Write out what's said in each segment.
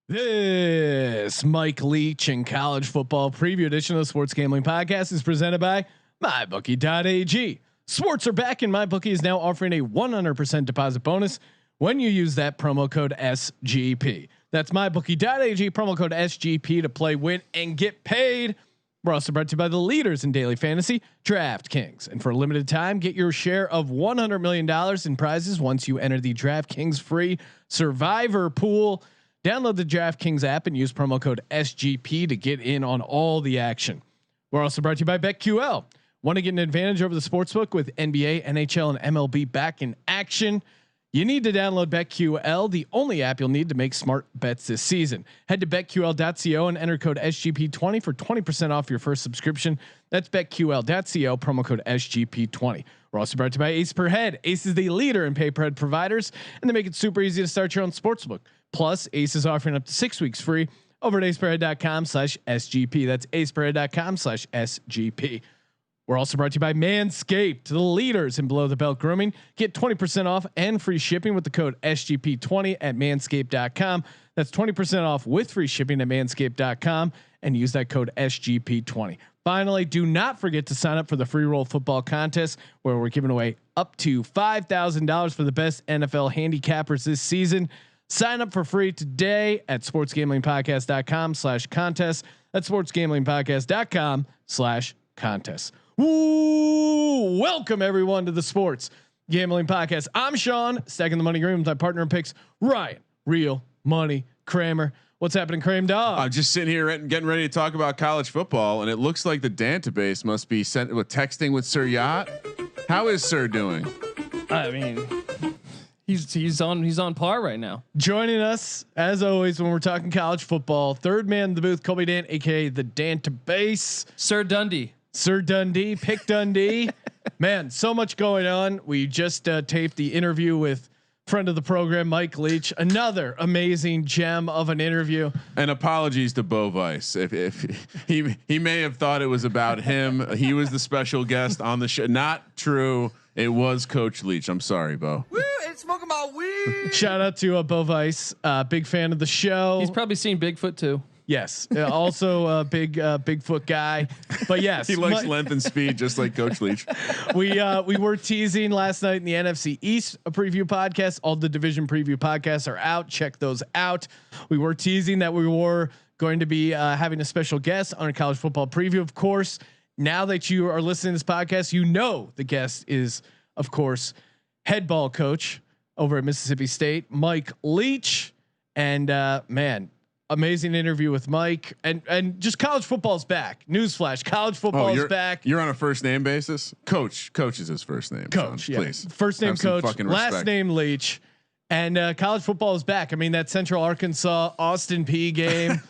This Mike Leach and college football preview edition of the Sports Gambling Podcast is presented by MyBookie.ag. Sports are back, and MyBookie is now offering a 100% deposit bonus when you use that promo code SGP. That's MyBookie.ag, promo code SGP to play, win, and get paid. We're also brought to you by the leaders in daily fantasy, Draftkings. And for a limited time, get your share of $100 million in prizes once you enter the Draftkings free survivor pool. Download the Draftkings app and use promo code SGP to get in on all the action. We're also brought to you by BetQL. Want to get an advantage over the sportsbook with NBA, NHL, and MLB back in action? You need to download BetQL, the only app you'll need to make smart bets this season. Head to betql.co and enter code SGP20 for 20% off your first subscription. That's betql.co, promo code SGP20. We're also brought to you by Ace Per Head. Ace is the leader in pay per head providers, and they make it super easy to start your own sportsbook. Plus, Ace is offering up to 6 weeks free over at aceperhead.com/SGP. That's aceperhead.com/SGP. We're also brought to you by Manscaped, the leaders in below the belt grooming. Get 20% off and free shipping with the code SGP20 at manscaped.com. That's 20% off with free shipping at manscaped.com and use that code SGP20. Finally, do not forget to sign up for the free roll football contest, where we're giving away up to $5,000 for the best NFL handicappers this season. Sign up for free today at sportsgamblingpodcast.com/contest. That's sportsgamblingpodcast.com/contest. Woo! Welcome everyone to the Sports Gambling Podcast. I'm Sean, stacking the money green with my partner in picks, Ryan, Real Money Kramer. What's happening, Kramer dog? I'm just sitting here getting ready to talk about college football, and it looks like the database must be sent with texting with Sir Yacht. How is Sir doing? I mean, he's on par right now. Joining us as always when we're talking college football, third man in the booth, Colby Dant, aka the Dantabase, Sir Dundee, Pick Dundee. Man, so much going on. We just taped the interview with friend of the program, Mike Leach. Another amazing gem of an interview. And apologies to Bo Vice if he may have thought it was about him. He was the special guest on the show. Not true. It was Coach Leach. I'm sorry, Bo. Woo, it's smoking my weed. Shout out to Bo Vice, big fan of the show. He's probably seen Bigfoot too. Yes, also a big Bigfoot guy. But yes, he likes length and speed, just like Coach Leach. We were teasing last night in the NFC East a preview podcast. All the division preview podcasts are out. Check those out. We were teasing that we were going to be having a special guest on a college football preview. Of course, now that you are listening to this podcast, you know the guest is, of course, head ball coach over at Mississippi State, Mike Leach. And man, amazing interview with Mike, and just college football's back. Newsflash: college football is back. You're on a first name basis. Coach is his first name. Coach, Sean, yeah. Please. First name Coach, last name Leach, and college football is back. I mean, that Central Arkansas Austin P game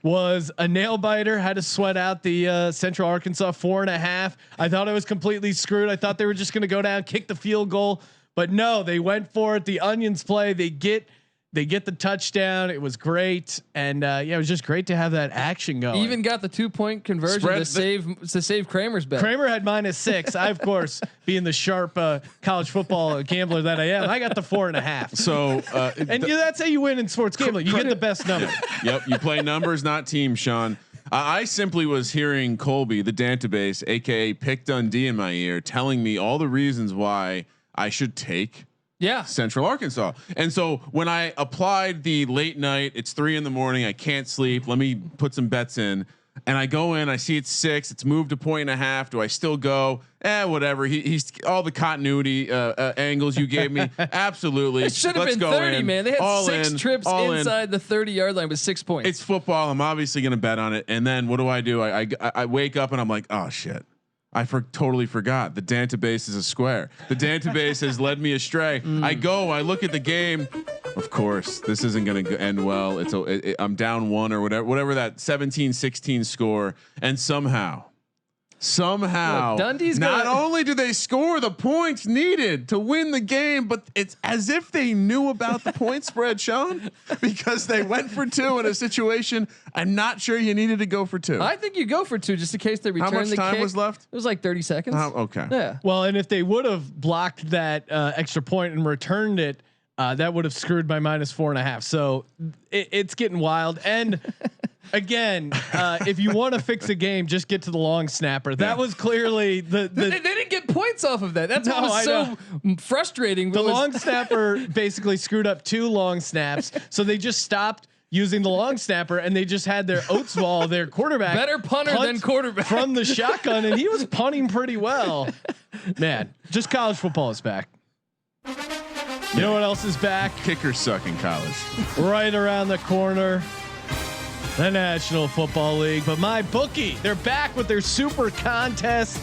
was a nail biter. Had to sweat out the Central Arkansas 4.5. I thought I was completely screwed. I thought they were just going to go down, kick the field goal, but no, they went for it. The Onions play. They get the touchdown. It was great, and yeah, it was just great to have that action going. Even got the 2-point conversion to save Kramer's bet. Kramer had -6. I, of course, being the sharp college football gambler that I am, I got the 4.5. So, and that's how you win in sports gambling. You get the best number. Yep, you play numbers, not teams, Sean. I simply was hearing Colby, the Dantabase, aka Pick Dundee, in my ear, telling me all the reasons why I should take Central Arkansas. And so when I applied the late night, it's 3 a.m, I can't sleep, let me put some bets in, and I go in, I see it's 6, it's moved to 1.5. Do I still go? Whatever. He's all the continuity angles you gave me. Absolutely. It should have been 30, man. They had 6 trips inside the 30-yard line with 6 points. It's football. I'm obviously going to bet on it. And then what do? I wake up and I'm like, oh shit. I totally forgot. The Dantabase is a square. The Dantabase has led me astray. I look at the game. Of course, this isn't going to end well. I'm down 1 or whatever that 17-16 score. And somehow Look, Dundee's not only do they score the points needed to win the game, but it's as if they knew about the point spread, Sean, because they went for 2 in a situation I'm not sure you needed to go for 2. I think you go for 2 just in case they return the kick. How much time was left? It was like 30 seconds. Okay. Yeah. Well, and if they would have blocked that extra point and returned it, That would have screwed my -4.5. So it's getting wild. And again, if you want to fix a game, just get to the long snapper. That was clearly the they didn't get points off of that. That's what was so frustrating. The long snapper basically screwed up 2 long snaps, so they just stopped using the long snapper and they just had their Oatsvall, their quarterback, better punter than quarterback from the shotgun, and he was punting pretty well. Man, just college football is back. You know what else is back? Kickers suck in college. Right around the corner, the National Football League. But my bookie, they're back with their super contest.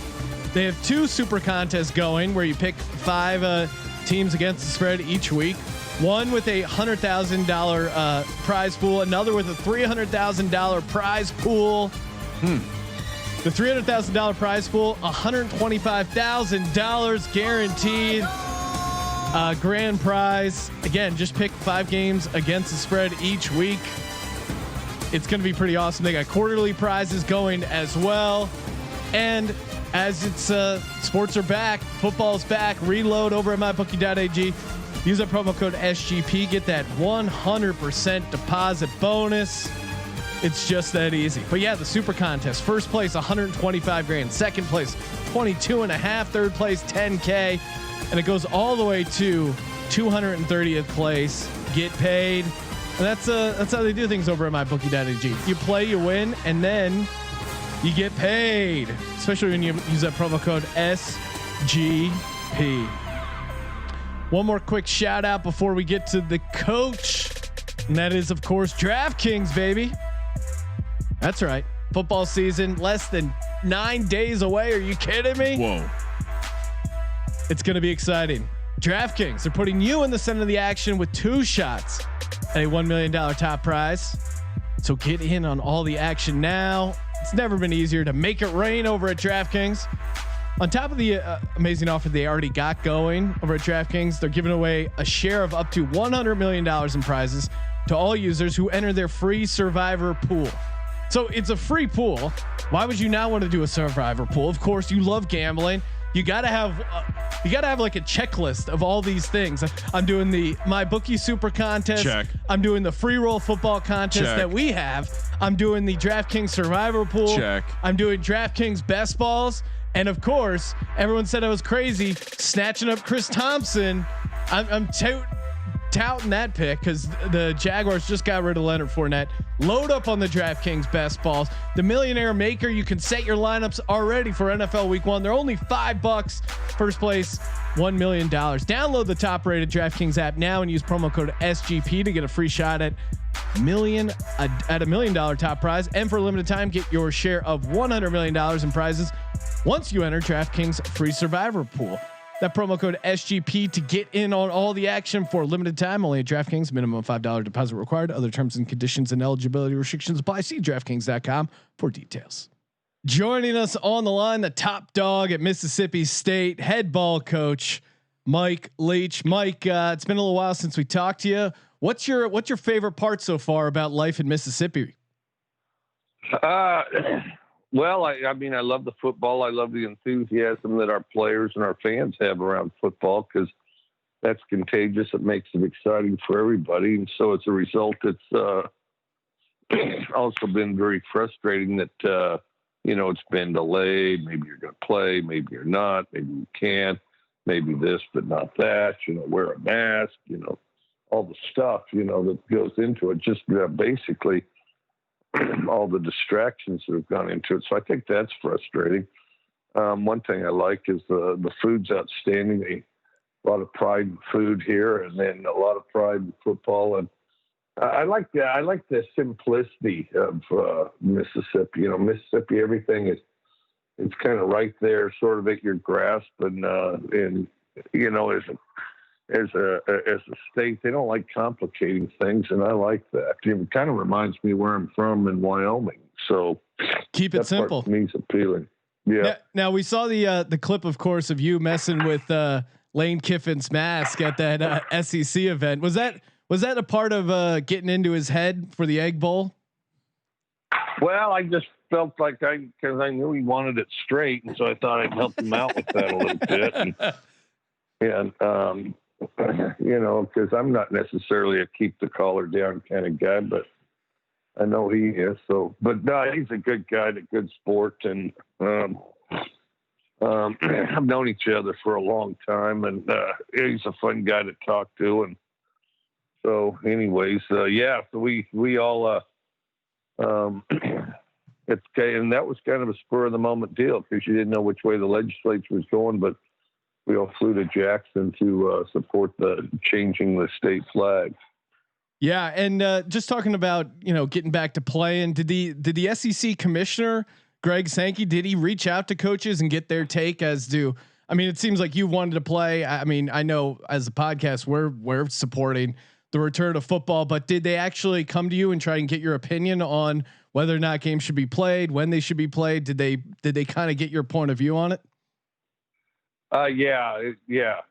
They have 2 super contests going where you pick 5 teams against the spread each week. One with a $100,000 prize pool, another with a $300,000 prize pool. The $300,000 prize pool, $125,000 guaranteed. Grand prize. Again, just pick 5 games against the spread each week. It's going to be pretty awesome. They got quarterly prizes going as well. And as it's sports are back, football's back, reload over at mybookie.ag. Use that promo code SGP. Get that 100% deposit bonus. It's just that easy. But yeah, the super contest. First place, 125 grand. Second place, 22.5. Third place, 10K. And it goes all the way to 230th place. Get paid. And that's how they do things over at mybookie.ag. You play, you win, and then you get paid. Especially when you use that promo code SGP. One more quick shout out before we get to the coach. And that is, of course, Draftkings, baby. That's right. Football season less than 9 days away. Are you kidding me? Whoa. It's going to be exciting. Draftkings, they're putting you in the center of the action with 2 shots at a $1 million top prize. So get in on all the action now. It's never been easier to make it rain over at Draftkings. On top of the amazing offer they already got going over at Draftkings, they're giving away a share of up to $100 million in prizes to all users who enter their free survivor pool. So it's a free pool. Why would you not want to do a survivor pool? Of course, you love gambling. You gotta have like a checklist of all these things. I'm doing the My Bookie Super Contest. Check. I'm doing the free roll football contest that we have. I'm doing the DraftKings Survivor Pool. Check. I'm doing DraftKings Best Balls, and of course, everyone said I was crazy snatching up Chris Thompson. I'm touting that pick because the Jaguars just got rid of Leonard Fournette. Load up on the DraftKings Best Balls. The Millionaire Maker, you can set your lineups already for NFL Week 1. They're only $5. First place, $1 million. Download the top-rated DraftKings app now and use promo code SGP to get a free shot at $1 million top prize. And for a limited time, get your share of $100 million in prizes once you enter DraftKings free survivor pool. That promo code SGP to get in on all the action for a limited time. Only at DraftKings. Minimum $5 deposit required. Other terms and conditions and eligibility restrictions apply. See DraftKings.com for details. Joining us on the line, the top dog at Mississippi State, head ball coach Mike Leach. Mike, it's been a little while since we talked to you. What's your favorite part so far about life in Mississippi? Well, I mean, I love the football. I love the enthusiasm that our players and our fans have around football because that's contagious. It makes it exciting for everybody. And so as a result, it's also been very frustrating that, it's been delayed. Maybe you're going to play, maybe you're not, maybe you can't, maybe this, but not that, wear a mask, all the stuff, that goes into it. Just basically all the distractions that have gone into it. So I think that's frustrating. One thing I like is the food's outstanding. A lot of pride in food here, and then a lot of pride in football. And I like the simplicity of Mississippi. Mississippi, everything it's kind of right there, sort of at your grasp. And as a state, they don't like complicating things, and I like that. It kind of reminds me where I'm from in Wyoming. So keep it simple. To me is appealing. Yeah. Now we saw the clip, of course, of you messing with Lane Kiffin's mask at that SEC event. Was that a part of getting into his head for the Egg Bowl? Well, I just felt like because I knew he wanted it straight, and so I thought I'd help him out with that a little bit. you know, because I'm not necessarily a keep the collar down kind of guy, but I know he is. So, but no, he's a good guy, a good sport, and I've known each other for a long time, and he's a fun guy to talk to. And so, anyways, yeah. So we all it's okay, and that was kind of a spur of the moment deal because you didn't know which way the legislature was going, but we all flew to Jackson to support the changing the state flag. Yeah, and just talking about getting back to playing, did the SEC commissioner Greg Sankey, did he reach out to coaches and get their take as to? I mean, it seems like you wanted to play. I mean, I know as a podcast we're supporting the return of football, but did they actually come to you and try and get your opinion on whether or not games should be played, when they should be played? Did they kind of get your point of view on it? Yeah,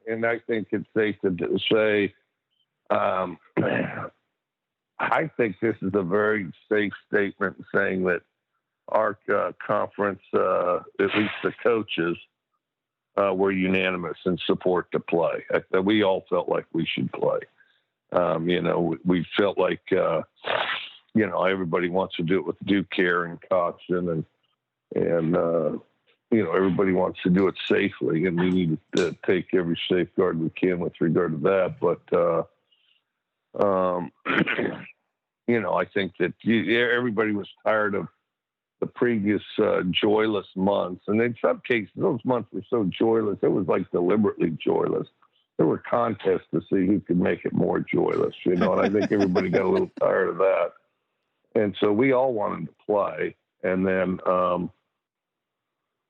and I think it's safe to say. I think this is a very safe statement saying that our conference, at least the coaches, were unanimous in support to play. We all felt like we should play. We felt like, everybody wants to do it with due care and caution, and everybody wants to do it safely, and we need to take every safeguard we can with regard to that. But, I think that everybody was tired of the previous joyless months. And in some cases, those months were so joyless, it was like deliberately joyless. There were contests to see who could make it more joyless, and I think everybody got a little tired of that. And so we all wanted to play. And then, and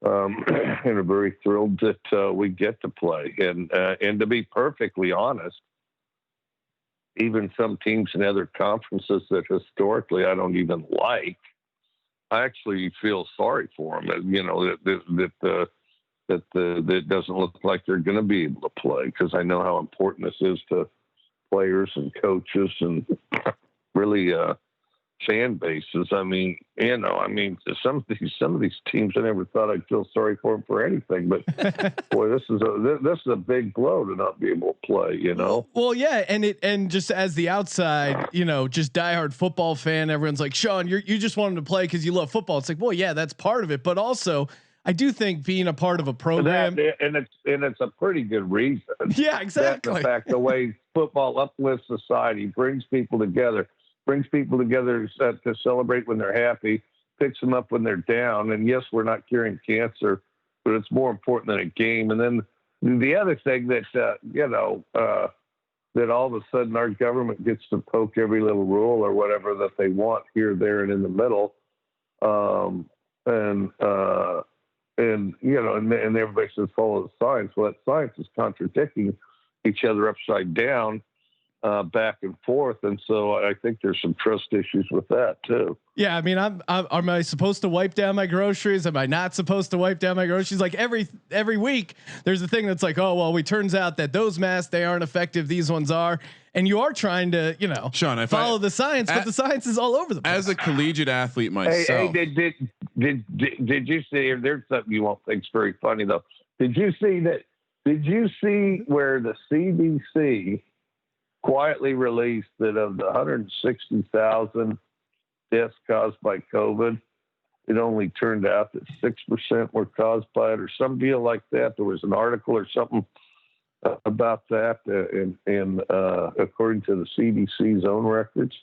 are very thrilled that we get to play. And to be perfectly honest, even some teams in other conferences that historically I don't even like, I actually feel sorry for them. That it doesn't look like they're going to be able to play, because I know how important this is to players and coaches and really fan bases. I mean, some of these teams, I never thought I'd feel sorry for them for anything, but boy, this is a big blow to not be able to play, Well, yeah. And just as the outside, just diehard football fan, everyone's like, Sean, you just want them to play because you love football. It's like, well, yeah, that's part of it. But also I do think being a part of a program, and it's a pretty good reason. Yeah, exactly. The fact, the way football uplifts society, brings people together to celebrate when they're happy, picks them up when they're down. And yes, we're not curing cancer, but it's more important than a game. And then the other thing that, that all of a sudden our government gets to poke every little rule or whatever that they want here, there, and in the middle. And everybody says follow the science. Well, that science is contradicting each other upside down, back and forth. And so I think there's some trust issues with that too. Yeah. I mean, am I supposed to wipe down my groceries? Am I not supposed to wipe down my groceries? Like every week there's a thing that's like, oh, well, we turns out that those masks, they aren't effective. These ones are. And you are trying to, Sean, follow the science, but the science is all over the place. As a collegiate athlete myself. Hey, did you see, there's something you won't think's very funny though. Did you see where the CDC quietly released that of the 160,000 deaths caused by COVID, it only turned out that 6% were caused by it, or some deal like that? There was an article or something about that, according to the CDC's own records.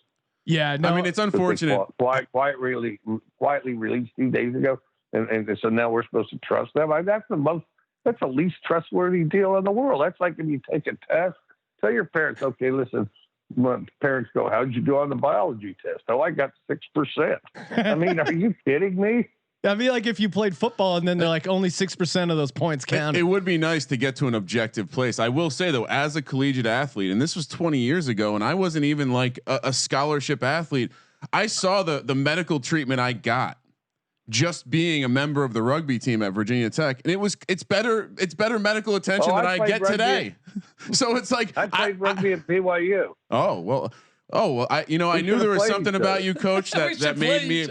Yeah, no, I mean, it's unfortunate. Quietly released 2 days ago, and so now we're supposed to trust them. That's the least trustworthy deal in the world. That's like if you take a test, tell your parents, okay, listen. Parents go, how'd you do on the biology test? Oh, I got 6%. I mean, are you kidding me? I mean, like if you played football and then they're like only 6% of those points count. It would be nice to get to an objective place. I will say though, as a collegiate athlete, and this was 20 years ago, and I wasn't even like a scholarship athlete. I saw the medical treatment I got just being a member of the rugby team at Virginia Tech, and it's better medical attention than I get rugby today. So it's like I played rugby at BYU. Oh well. I knew there was something about you, Coach, that made me.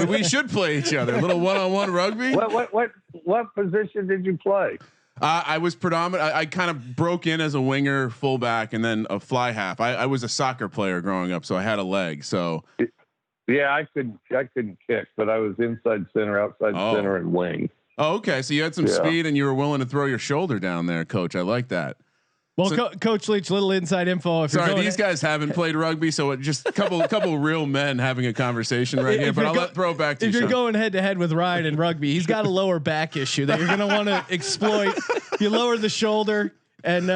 We should play each other. A little one-on-one rugby. What position did you play? I was predominant. I kind of broke in as a winger, fullback, and then a fly half. I was a soccer player growing up, so I had a leg. So yeah, I couldn't kick, but I was inside center, outside center, and wing. Oh, okay. So you had some speed, and you were willing to throw your shoulder down there, Coach. I like that. Well, so, Coach Leach, little inside info. Sorry, these guys haven't played rugby, so just a couple real men having a conversation right here. But I'll throw it back to you. If you're going head to head with Ryan in rugby, he's got a lower back issue that you're going to want to exploit. You lower the shoulder and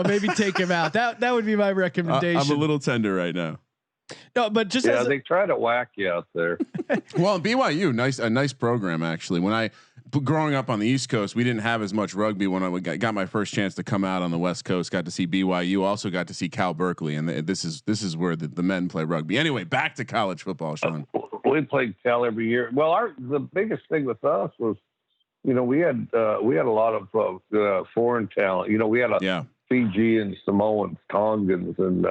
maybe take him out. That would be my recommendation. I'm a little tender right now. No, but just they try to whack you out there. Well, BYU, a nice program actually. When growing up on the East Coast, we didn't have as much rugby. When I got my first chance to come out on the West Coast, got to see BYU, also got to see Cal Berkeley, and this is where the men play rugby. Anyway, back to college football, Sean. We played Cal every year. Well, the biggest thing with us was, we had a lot of foreign talent. We had a Fijians, Samoans, Tongans, and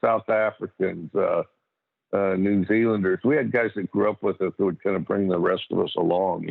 South Africans, New Zealanders. We had guys that grew up with us that would kind of bring the rest of us along.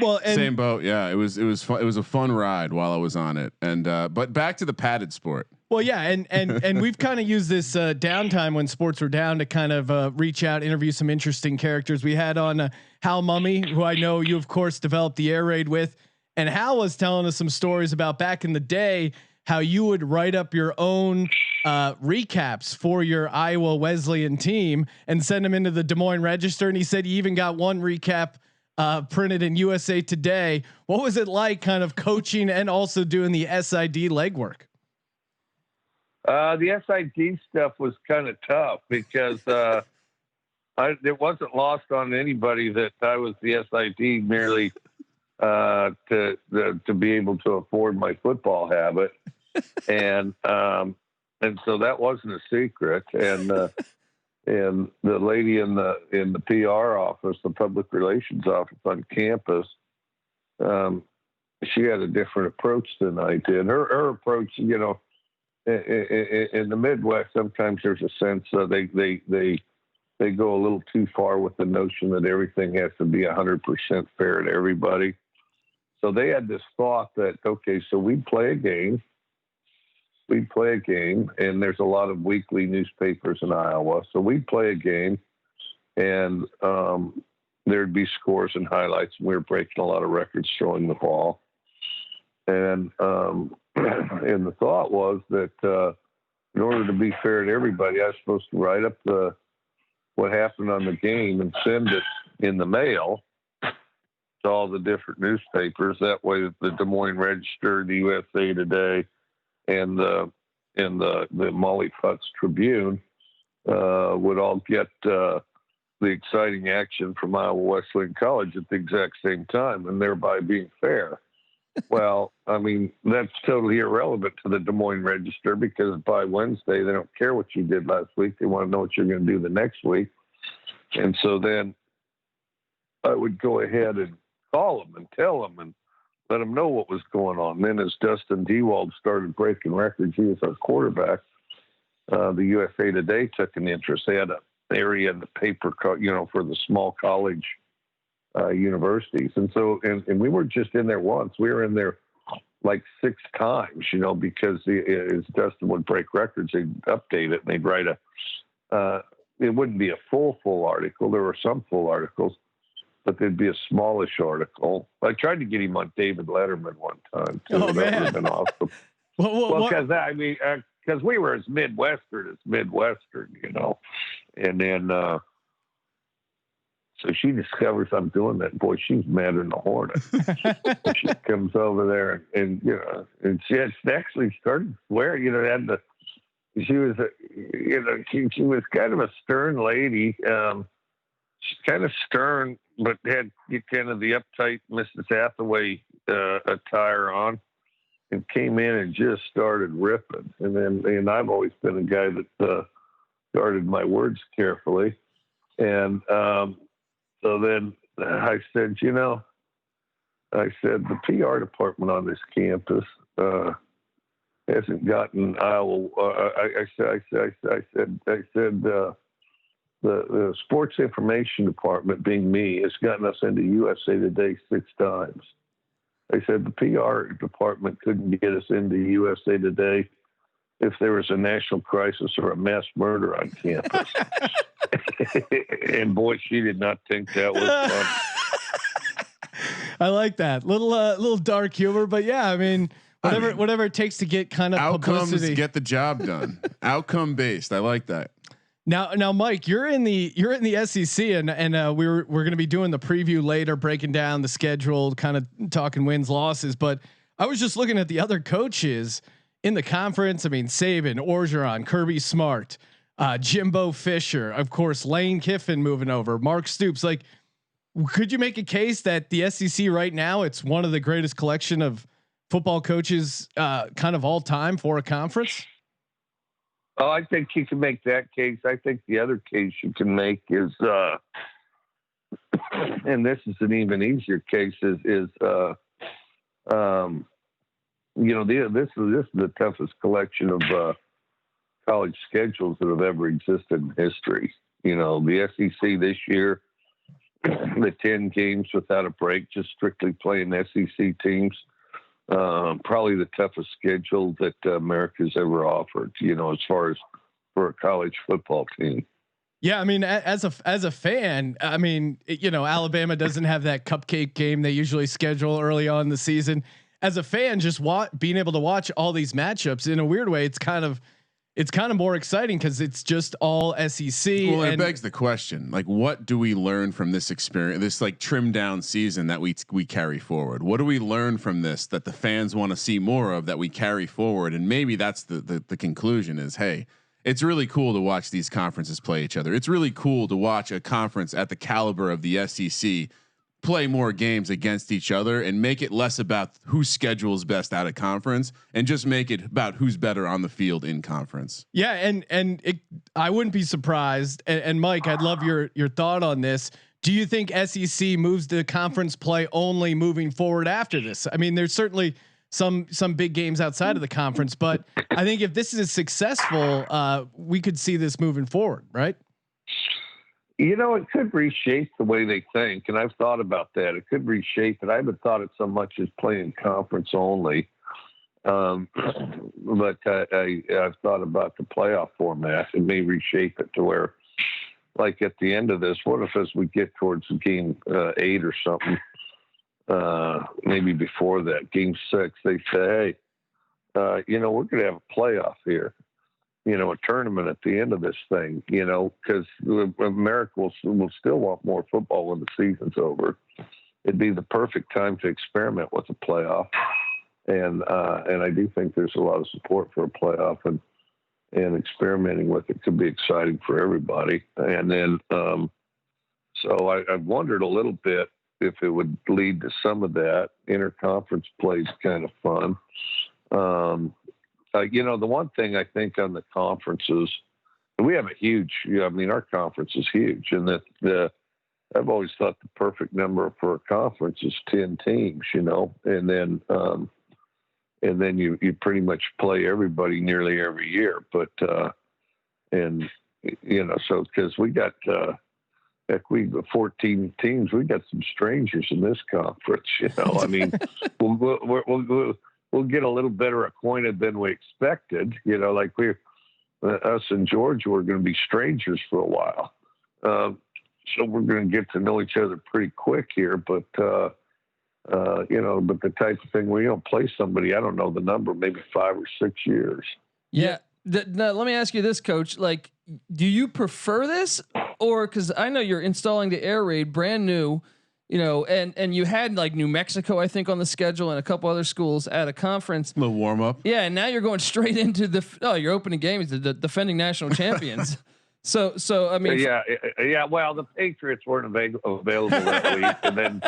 Well, same boat. Yeah, it was fun. It was a fun ride while I was on it. And but back to the padded sport. Well, yeah, and we've kind of used this downtime when sports were down to kind of reach out, interview some interesting characters. We had on Hal Mummy, who I know you of course developed the air raid with, and Hal was telling us some stories about back in the day how you would write up your own recaps for your Iowa Wesleyan team and send them into the Des Moines Register. And he said he even got one recap printed in USA Today. What was it like kind of coaching and also doing the SID legwork? The SID stuff was kind of tough because it wasn't lost on anybody that I was the SID merely to be able to afford my football habit. And so that wasn't a secret. And the lady in the PR office, the public relations office on campus, she had a different approach than I did. Her approach, in the Midwest, sometimes there's a sense they go a little too far with the notion that everything has to be 100% fair to everybody. So they had this thought that, okay, so we'd play a game, and there's a lot of weekly newspapers in Iowa. So we'd play a game, and there'd be scores and highlights. And we were breaking a lot of records throwing the ball. And the thought was that in order to be fair to everybody, I was supposed to write up what happened on the game and send it in the mail to all the different newspapers. That way, the Des Moines Register, the USA Today, and the Molly Futz Tribune would all get the exciting action from Iowa Wesleyan College at the exact same time, and thereby being fair. Well, I mean, that's totally irrelevant to the Des Moines Register because by Wednesday, they don't care what you did last week. They want to know what you're going to do the next week. And so then I would go ahead and call them and tell them and let them know what was going on. And then as Dustin Dewald started breaking records, he was our quarterback. The USA Today took an interest. They had an area in the paper, for the small college universities. And so, and we were just in there once. We were in there like 6 times, because as Dustin would break records, they'd update it and they'd write it wouldn't be a full article. There were some full articles, but there'd be a smallish article. I tried to get him on David Letterman one time too. Oh, that would have been awesome. Well, because we were as Midwestern, and then, so she discovers I'm doing that. Boy, she's mad in the hornet. She comes over there and she actually started swearing. She was, she was kind of a stern lady. She's kind of stern, but had kind of the uptight Mrs. Hathaway attire on, and came in and just started ripping. And I've always been a guy that guarded my words carefully, and so then I said, the PR department on this campus hasn't gotten Iowa. I said the sports information department, being me, has gotten us into USA Today 6 times. They said the PR department couldn't get us into USA Today if there was a national crisis or a mass murder on campus. And boy, she did not think that was fun. I like that little dark humor, but yeah, I mean, whatever it takes to get kind of outcomes, publicity. get the job done. Outcome based. I like that. Now, Mike, you're in the SEC, and we're going to be doing the preview later, breaking down the schedule, kind of talking wins, losses. But I was just looking at the other coaches in the conference. I mean, Saban, Orgeron, Kirby Smart, Jimbo Fisher, of course, Lane Kiffin moving over, Mark Stoops. Like, could you make a case that the SEC right now, it's one of the greatest collection of football coaches, kind of all time for a conference? Oh, I think you can make that case. I think the other case you can make is, and this is an even easier case, is this is the toughest collection of college schedules that have ever existed in history. You know, the SEC this year, the 10 games without a break, just strictly playing SEC teams. Probably the toughest schedule that America's ever offered, you know, as far as for a college football team. Yeah. I mean, as a fan, I mean, you know, Alabama doesn't have that cupcake game they usually schedule early on in the season. As a fan, just being able to watch all these matchups in a weird way, it's kind of more exciting because it's just all SEC. Well, it begs the question, like, what do we learn from this experience, this like trimmed down season that we carry forward? What do we learn from this that the fans want to see more of that we carry forward? And maybe that's the conclusion is, hey, it's really cool to watch these conferences play each other. It's really cool to watch a conference at the caliber of the SEC play more games against each other and make it less about whose schedule is best out of conference and just make it about who's better on the field in conference. Yeah. And I wouldn't be surprised. And Mike, I'd love your thought on this. Do you think SEC moves to conference play only moving forward after this? I mean, there's certainly some big games outside of the conference, but I think if this is successful, we could see this moving forward, right? You know, it could reshape the way they think, and I've thought about that. It could reshape it. I haven't thought it so much as playing conference only, but I've thought about the playoff format. It may reshape it to where, like at the end of this, what if as we get towards game 8 or something, maybe before that, game 6, they say, hey, you know, we're going to have a playoff here. You know, a tournament at the end of this thing, you know, because America will still want more football when the season's over. It'd be the perfect time to experiment with a playoff. And I do think there's a lot of support for a playoff, and experimenting with it could be exciting for everybody. And then, so I've wondered a little bit if it would lead to some of that. Interconference play is kind of fun. You know, the one thing I think on the conferences, we have a huge, I mean, our conference is huge, and that I've always thought the perfect number for a conference is 10 teams, you know, and then you pretty much play everybody nearly every year. But, and, you know, so, cause we got, 14 teams, we got some strangers in this conference, you know, I mean, we'll get a little better acquainted than we expected. You know, like us and Georgia were going to be strangers for a while. So we're going to get to know each other pretty quick here. But, you know, but the type of thing where you don't play somebody, I don't know the number, maybe 5 or 6 years. Yeah. Now, let me ask you this, Coach. Like, do you prefer this, or because I know you're installing the air raid brand new, you know, and you had like New Mexico, I think, on the schedule, and a couple other schools at a conference. A little warm up. Yeah, and now you're going straight into your opening game is the defending national champions. So I mean, yeah. Well, the Patriots weren't available that week, and then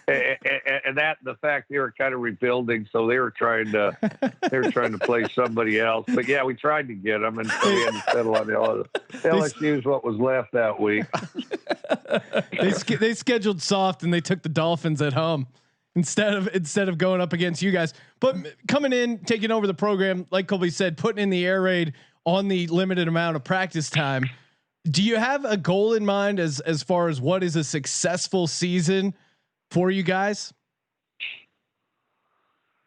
and that the fact they were kind of rebuilding, so they were trying to play somebody else. But yeah, we tried to get them, and so we had to settle on the LSU is what was left that week. They scheduled soft, and they took the Dolphins at home instead of going up against you guys. But coming in, taking over the program, like Colby said, putting in the air raid on the limited amount of practice time. Do you have a goal in mind as far as what is a successful season for you guys?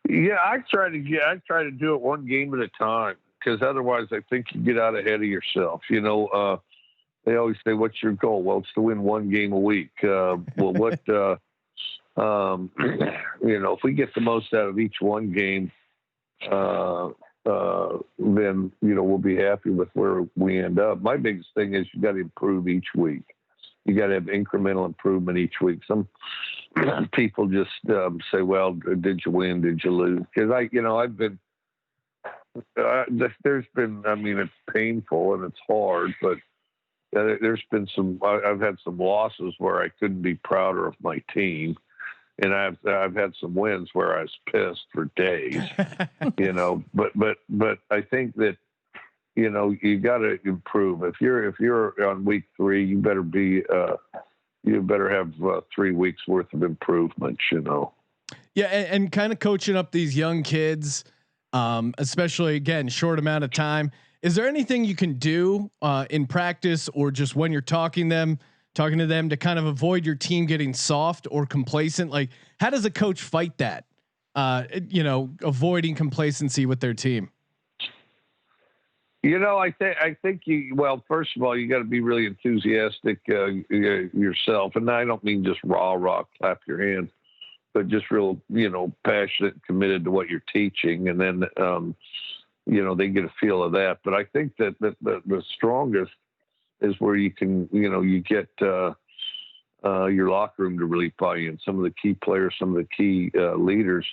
Yeah, I try to do it one game at a time, because otherwise I think you get out ahead of yourself. They always say, "What's your goal?" Well, it's to win one game a week. If we get the most out of each one game, then we'll be happy with where we end up. My biggest thing is you got to improve each week. You got to have incremental improvement each week. Some people just say, "Well, did you win? Did you lose?" Because I've been there's been. I mean, it's painful and it's hard, but there's been some. I've had some losses where I couldn't be prouder of my team, and I've had some wins where I was pissed for days. But I think that you got to improve. If you're on week 3, you better be. You better have 3 weeks worth of improvement. Yeah, and kind of coaching up these young kids, especially again, short amount of time. Is there anything you can do in practice or just when you're talking to them to kind of avoid your team getting soft or complacent? Like, how does a coach fight that? Avoiding complacency with their team. I think first of all, you got to be really enthusiastic yourself. And I don't mean just rah, clap your hands, but just real, passionate and committed to what you're teaching. And then, they get a feel of that. But I think that the strongest is where you can, you get your locker room to really buy in. Some of the key players, some of the key leaders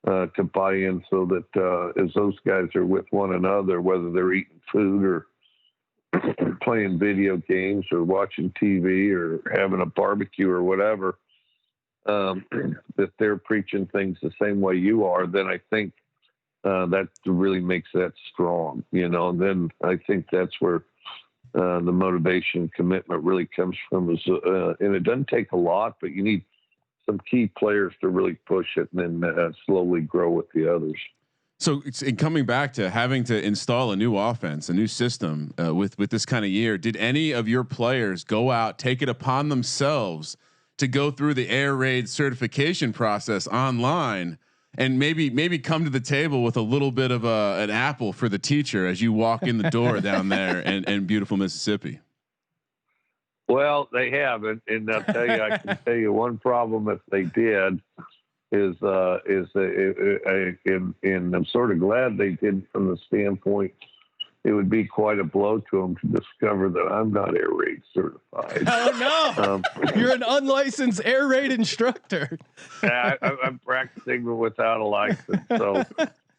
to buy in, so that as those guys are with one another, whether they're eating food or playing video games or watching TV or having a barbecue or whatever, that they're preaching things the same way you are, then I think that really makes that strong, and then I think that's where the motivation and commitment really comes from. And it doesn't take a lot, but you need some key players to really push it, and then slowly grow with the others. So in coming back to having to install a new offense, a new system with this kind of year, did any of your players go out, take it upon themselves to go through the air raid certification process online, and maybe come to the table with a little bit of an apple for the teacher as you walk in the door down there in beautiful Mississippi? Well, they haven't, and I'll tell you, I can tell you one problem if they did is and I'm sort of glad they didn't, from the standpoint, it would be quite a blow to them to discover that I'm not air raid certified. Oh no! You're an unlicensed air raid instructor. I'm practicing without a license, so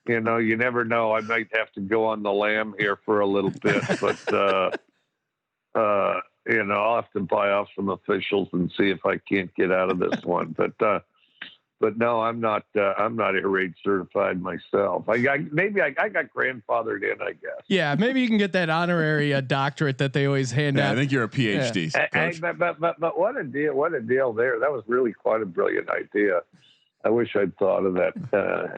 you never know. I might have to go on the lam here for a little bit, but I'll have to buy off some officials and see if I can't get out of this one. But no, I'm not air raid certified myself. I got grandfathered in, I guess. Yeah, maybe you can get that honorary doctorate that they always hand out. I think you're a PhD. Yeah. But what a deal there. That was really quite a brilliant idea. I wish I'd thought of that.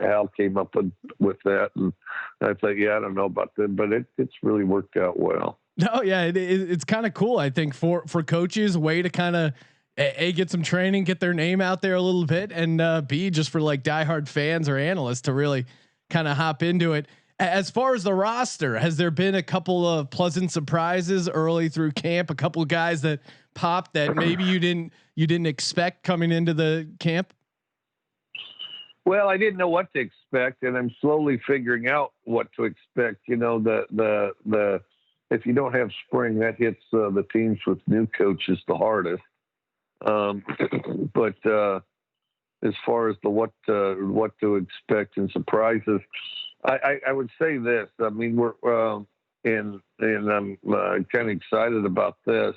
Hal came up with that, and I thought, I don't know about that, but it's really worked out well. No, yeah, it's kind of cool. I think for coaches, a way to kind of get some training, get their name out there a little bit, and B, just for like diehard fans or analysts to really kind of hop into it. As far as the roster, has there been a couple of pleasant surprises early through camp? A couple of guys that popped that maybe you didn't expect coming into the camp? Well, I didn't know what to expect, and I'm slowly figuring out what to expect. The if you don't have spring, that hits the teams with new coaches the hardest. But as far as the what to expect and surprises, I would say this. I mean, we're and I'm kind of excited about this.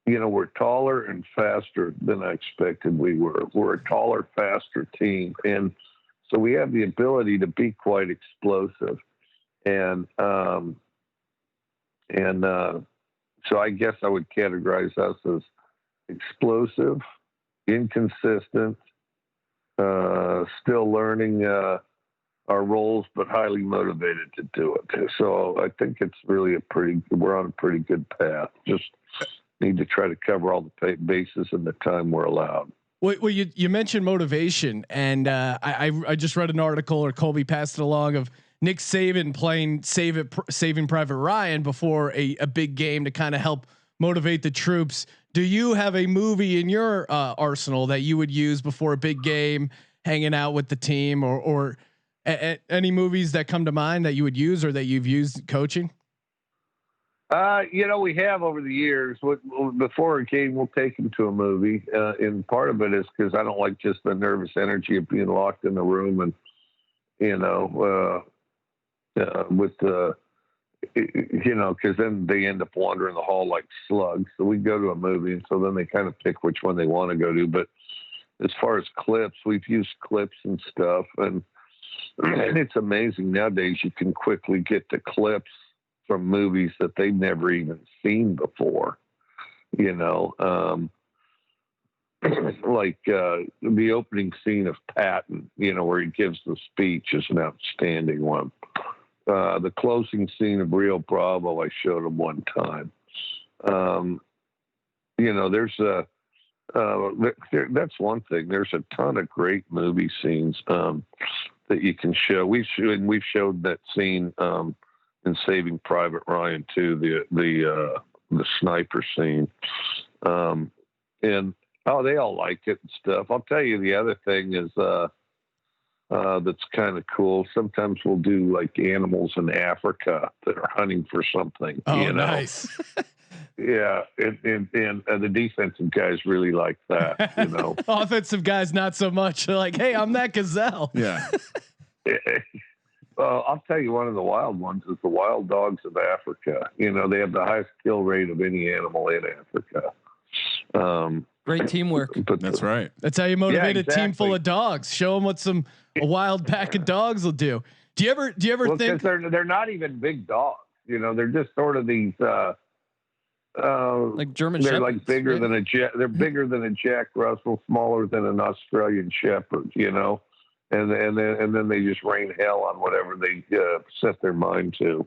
We're taller and faster than I expected we were. We're a taller, faster team, and so we have the ability to be quite explosive. And so I guess I would categorize us as explosive, inconsistent, still learning our roles, but highly motivated to do it. So I think it's really we're on a pretty good path. Just need to try to cover all the bases in the time we're allowed. Well, you mentioned motivation, and I just read an article, or Colby passed it along, of Nick Saban playing Saving Private Ryan before a big game to kind of help motivate the troops. Do you have a movie in your arsenal that you would use before a big game, hanging out with the team, or any movies that come to mind that you would use or that you've used coaching? We have over the years. Before a game, we'll take them to a movie. And part of it is because I don't like just the nervous energy of being locked in the room and, because then they end up wandering the hall like slugs. So we go to a movie, and so then they kind of pick which one they want to go to. But as far as clips, we've used clips and stuff, and it's amazing nowadays. You can quickly get the clips from movies that they've never even seen before, like the opening scene of Patton, where he gives the speech, is an outstanding one. The closing scene of Rio Bravo, I showed him one time. That's one thing. There's a ton of great movie scenes that you can show. We've showed that scene in Saving Private Ryan too, the sniper scene. And they all like it and stuff. I'll tell you, the other thing is that's kind of cool. Sometimes we'll do like animals in Africa that are hunting for something. Oh, nice. Yeah, and the defensive guys really like that. Offensive guys not so much. They're like, hey, I'm that gazelle. Yeah. I'll tell you, one of the wild ones is the wild dogs of Africa. They have the highest kill rate of any animal in Africa. Great teamwork. But That's right. That's how you motivate a team full of dogs. Show them what a wild pack of dogs will do. Do you ever think they're not even big dogs? They're just sort of these like German They're Shepherds, like bigger than they're bigger than a Jack Russell, smaller than an Australian Shepherd. And then they just rain hell on whatever they set their mind to.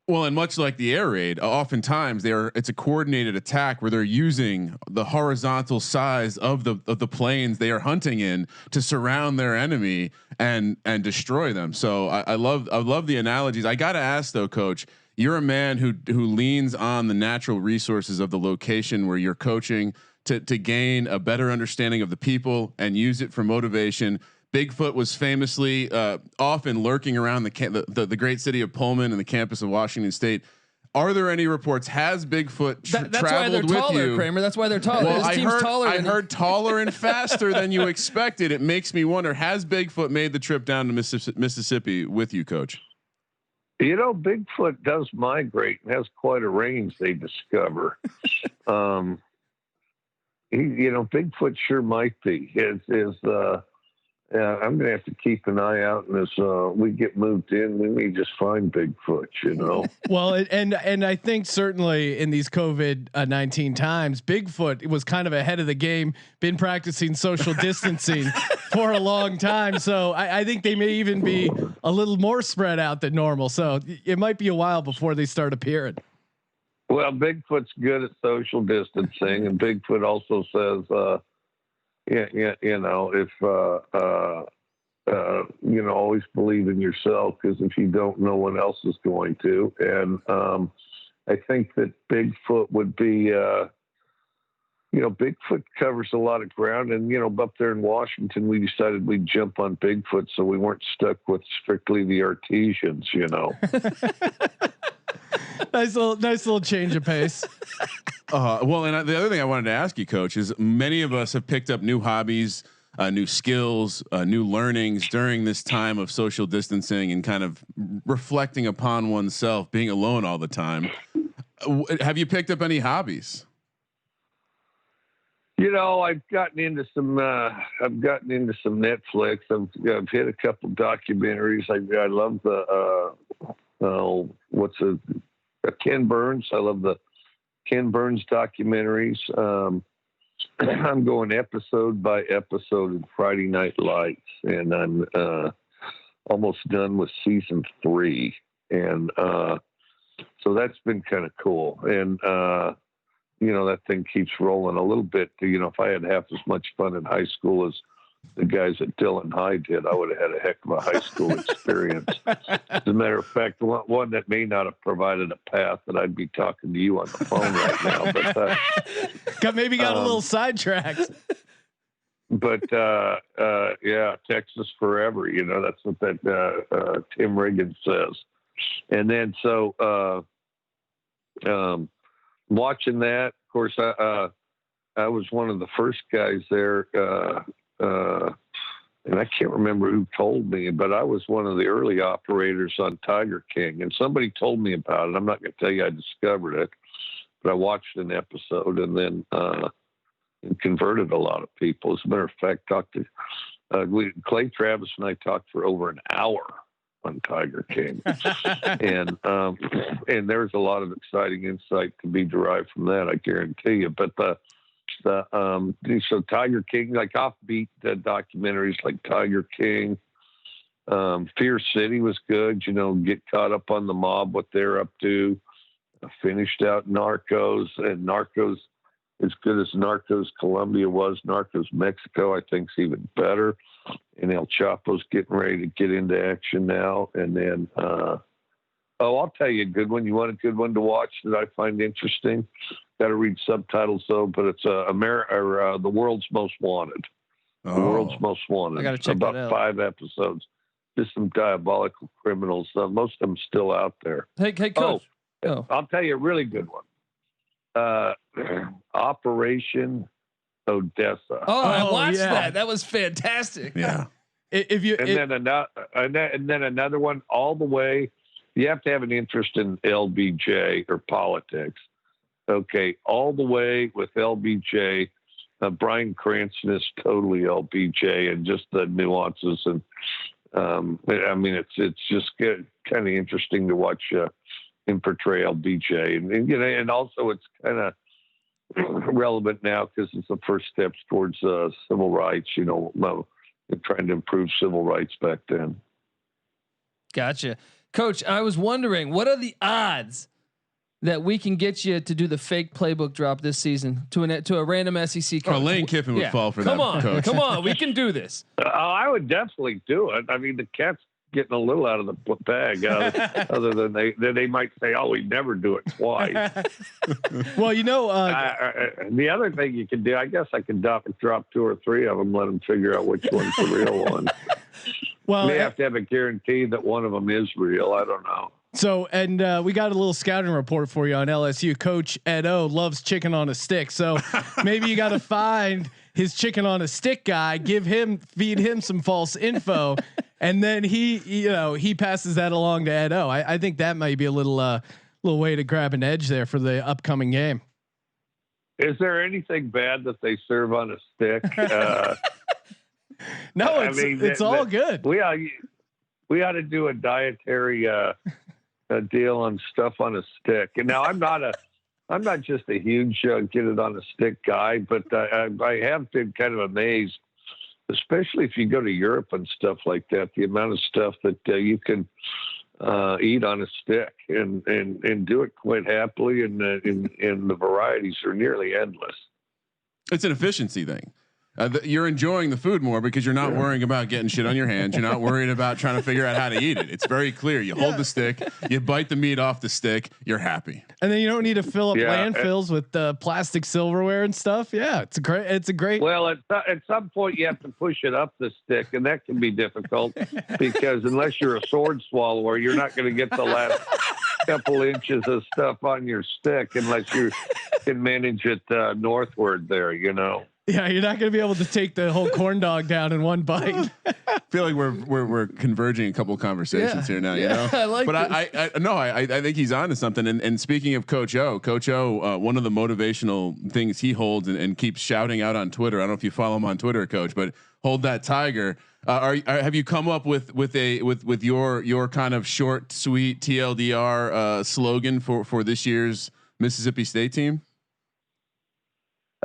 Well, and much like the air raid, oftentimes it's a coordinated attack where they're using the horizontal size of the planes they are hunting in to surround their enemy and destroy them. So I love the analogies. I got to ask though, Coach, you're a man who leans on the natural resources of the location where you're coaching to gain a better understanding of the people and use it for motivation. Bigfoot was famously often lurking around the great city of Pullman and the campus of Washington State. Are there any reports? Has Bigfoot that's traveled why they're with taller, you? Kramer. That's why they're taller. Well, This team's taller. I heard taller and faster than you expected. It makes me wonder: has Bigfoot made the trip down to Mississippi with you, Coach? Bigfoot does migrate and has quite a range. They discover. Bigfoot sure might be. I'm going to have to keep an eye out, and as we get moved in, we may just find Bigfoot, Well, and I think certainly in these COVID-19 times, Bigfoot was kind of ahead of the game, been practicing social distancing for a long time. So I think they may even be a little more spread out than normal. So it might be a while before they start appearing. Well, Bigfoot's good at social distancing, and Bigfoot also says, always believe in yourself, because if you don't, no one else is going to. And I think that Bigfoot would be, Bigfoot covers a lot of ground. And, up there in Washington, we decided we'd jump on Bigfoot so we weren't stuck with strictly the artesians, Nice little change of pace. Well, and the other thing I wanted to ask you, Coach, is many of us have picked up new hobbies, new skills, new learnings during this time of social distancing and kind of reflecting upon oneself, being alone all the time. Have you picked up any hobbies? I've gotten into some Netflix. I've hit a couple documentaries. I love the Ken Burns. I love the Ken Burns documentaries. I'm going episode by episode in Friday Night Lights, and I'm almost done with season 3. And so that's been kind of cool. And that thing keeps rolling a little bit. If I had half as much fun in high school as the guys at Dillon High did, I would have had a heck of a high school experience. As a matter of fact, one that may not have provided a path that I'd be talking to you on the phone right now, but maybe got a little sidetracked. But yeah, Texas forever. That's what that Tim Riggins says. And then watching that, of course, I was one of the first guys there. And I can't remember who told me, but I was one of the early operators on Tiger King, and somebody told me about it. I'm not going to tell you I discovered it, but I watched an episode and then and converted a lot of people. As a matter of fact, talked to Clay Travis and I talked for over an hour on Tiger King, and there's a lot of exciting insight to be derived from that, I guarantee you. But so Tiger King, like offbeat documentaries like Tiger King, Fear City was good. Get caught up on the mob, what they're up to. Finished out Narcos, and Narcos, as good as Narcos Colombia was, Narcos Mexico, I think, is even better. And El Chapo's getting ready to get into action now. And then, I'll tell you a good one. You want a good one to watch that I find interesting? Got to read subtitles though, but it's The World's Most Wanted. The World's Most Wanted. I got to check about that out. 5 episodes. Just some diabolical criminals. Most of them still out there. Hey, Coach. I'll tell you a really good one. Operation Odessa. I watched that. That was fantastic. Yeah. Then another one all the way. You have to have an interest in LBJ or politics. Okay, all the way with LBJ. Bryan Cranston is totally LBJ, and just the nuances and it's just kind of interesting to watch him portray LBJ, and also it's kind of relevant now because it's the first steps towards civil rights. Trying to improve civil rights back then. Gotcha. Coach, I was wondering, what are the odds that we can get you to do the fake playbook drop this season to a random SEC coach? Lane Kiffin would fall for that. Coach. Come on, we can do this. I would definitely do it. I mean, the cat's getting a little out of the bag, other than they might say, "Oh, we never do it twice." Well, the other thing you can do, I guess, I could drop 2 or 3 of them, let them figure out which one's the real one. Well, they have to have a guarantee that one of them is real. I don't know. So, and we got a little scouting report for you on LSU. Coach Ed O loves chicken on a stick. So maybe you got to find his chicken on a stick guy, feed him some false info. And then he passes that along to Ed O. I think that might be a little way to grab an edge there for the upcoming game. Is there anything bad that they serve on a stick? No, it's all good. We ought to do a dietary deal on stuff on a stick. And now I'm not just a huge get it on a stick guy, but I have been kind of amazed, especially if you go to Europe and stuff like that, the amount of stuff that you can eat on a stick and do it quite happily, and the varieties are nearly endless. It's an efficiency thing. You're enjoying the food more because you're not worrying about getting shit on your hands. You're not worried about trying to figure out how to eat it. It's very clear. You hold the stick, you bite the meat off the stick, you're happy. And then you don't need to fill up landfills with plastic silverware and stuff. Yeah, it's a great. Well, at some point you have to push it up the stick, and that can be difficult because unless you're a sword swallower, you're not going to get the last couple inches of stuff on your stick unless you can manage it northward there. Yeah, you're not going to be able to take the whole corn dog down in one bite. I feel like we're converging a couple of conversations here now. I like. But I think he's on to something. And speaking of Coach O, one of the motivational things he holds and keeps shouting out on Twitter. I don't know if you follow him on Twitter, Coach, but hold that tiger. Have you come up with your kind of short, sweet TLDR slogan for this year's Mississippi State team?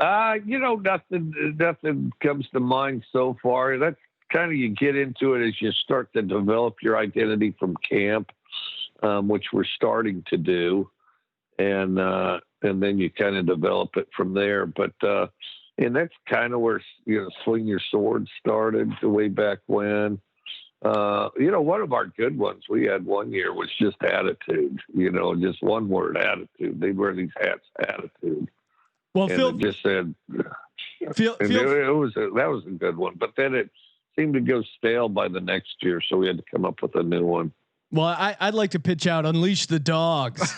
Nothing comes to mind so far. That's kind of, you get into it as you start to develop your identity from camp, which we're starting to do. and then you kind of develop it from there. But and that's kind of where swing your sword started way back when. One of our good ones we had one year was just attitude. Just one word, attitude. They wear these hats, attitude. Well, and Phil it just said. That was a good one, but then it seemed to go stale by the next year, so we had to come up with a new one. Well, I'd like to pitch out Unleash the Dogs.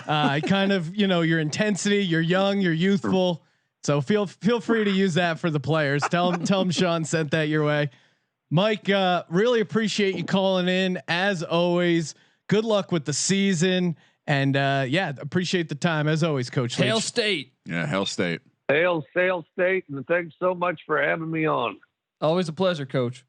Kind of, your intensity, you're young, you're youthful. So feel free to use that for the players. Tell them Sean sent that your way. Mike, really appreciate you calling in as always. Good luck with the season. And appreciate the time as always, Coach Leach. Hail State. Yeah. Hail State. Hail State. And thanks so much for having me on. Always a pleasure, Coach.